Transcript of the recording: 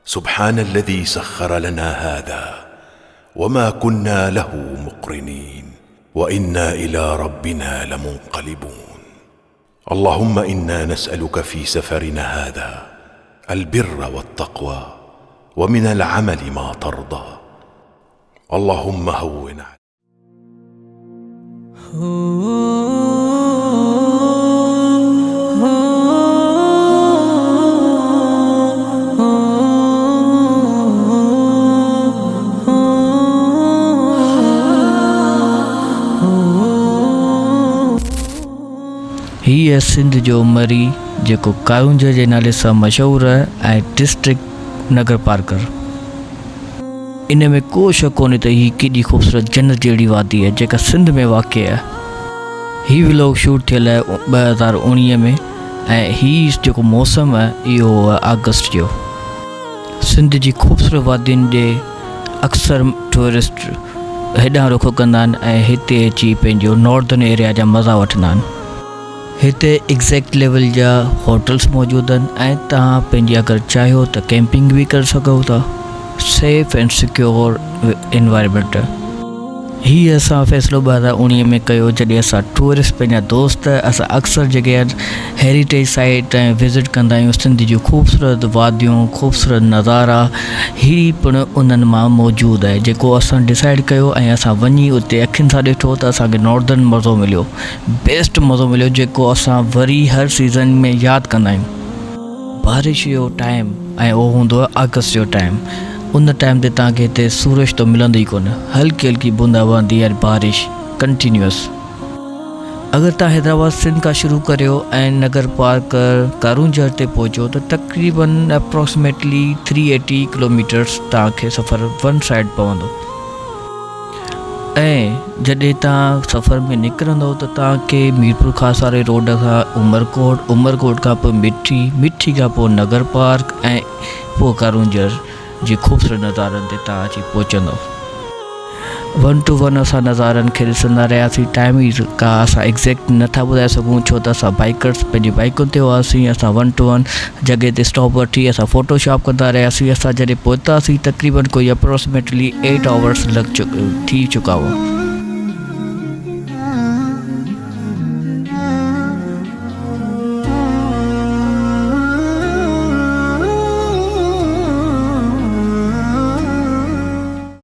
سبحان الذي سخر لنا هذا وما كنا له مقرنين وإنا إلى ربنا لمنقلبون. اللهم إنا نسألك في سفرنا هذا البر والتقوى ومن العمل ما ترضى. اللهم هون ही है सिंध जो मरी जेको कारुंज जे नाले सां मशहूरु आहे ऐं डिस्ट्रिक्ट नगर पार्कर। इन में को शक कोन्हे त ही केॾी ख़ूबसूरत जन्नत जहिड़ी वादी आहे जेका सिंध में वाक़ई आहे। ही व्लॉग शूट थियल आहे 2019 में ऐं ही जेको मौसम आहे इहो आहे अगस्त जो। सिंध जी ख़ूबसूरत वादियुनि ॾे अक्सर टूरिस्ट हेॾां रुख कंदा आहिनि ऐं हिते अची पंहिंजो नॉर्दर्न एरिया जा मज़ा वठंदा आहिनि। हिते एग्ज़ैक्ट लेवल जा होटल्स मौजूदु आहिनि ऐं तव्हां पंहिंजी अगरि चाहियो त कैंपिंग बि करे सघो था। Safe and secure environment. हीअ असां फ़ैसिलो 2019 में कयो जॾहिं असां टूरिस्ट पंहिंजा दोस्त असां अक्सर जॻह हेरिटेज साइट ऐं विज़िट कंदा आहियूं। सिंध जूं ख़ूबसूरत वादियूं ख़ूबसूरत नज़ारा ही पिणु उन्हनि मां मौजूदु आहे जेको असां डिसाइड कयो ऐं असां वञी उते अखियुनि सां ॾिठो त असांखे नॉर्दर्न मज़ो मिलियो, बेस्ट मज़ो मिलियो जेको असां वरी हर सीज़न में यादि कंदा आहियूं। बारिश जो टाइम ऐं उहो हूंदो आहे अगस्त जो टाइम। उन टाइम ते तव्हांखे हिते सूरज तो मिलंदो ई कोन, हल्की हल्की बूंदाबांदी ऐं बारिश कंटिन्यूअस। अगर तव्हां हैदराबाद सिंध खां शुरू करियो ऐं नगर पार्कर कारुंजर ते पहुचो त तक़रीबन अप्रॉक्सीमेटली 380 किलोमीटर्स तव्हांखे सफ़र वन साइड पवंदो। ऐं जॾहिं तव्हां सफ़र में निकिरंदो त तव्हांखे मीरपुर खास वारे रोड खां उमरकोट खां पोइ मिठी खां पोइ नगर पार्क ऐं पोइ कारुंजर जी ख़ूबसूरत नज़ारनि ते तव्हां अची पहुचंदो। 1 to 1 असां नज़ारनि खे ॾिसंदा रहियासीं। टाइम ई का असां एग्ज़ैक्ट नथा ॿुधाए सघूं छो त असां बाइकर्स पंहिंजी बाइकुनि ते हुआसीं। असां 1 to 1 जॻह ते स्टॉप वठी असां फ़ोटोशॉप कंदा रहियासीं। असां जॾहिं पहुतासीं तक़रीबन कोई अप्रोक्सीमेटली 8 आवर्स थी चुका हुआ।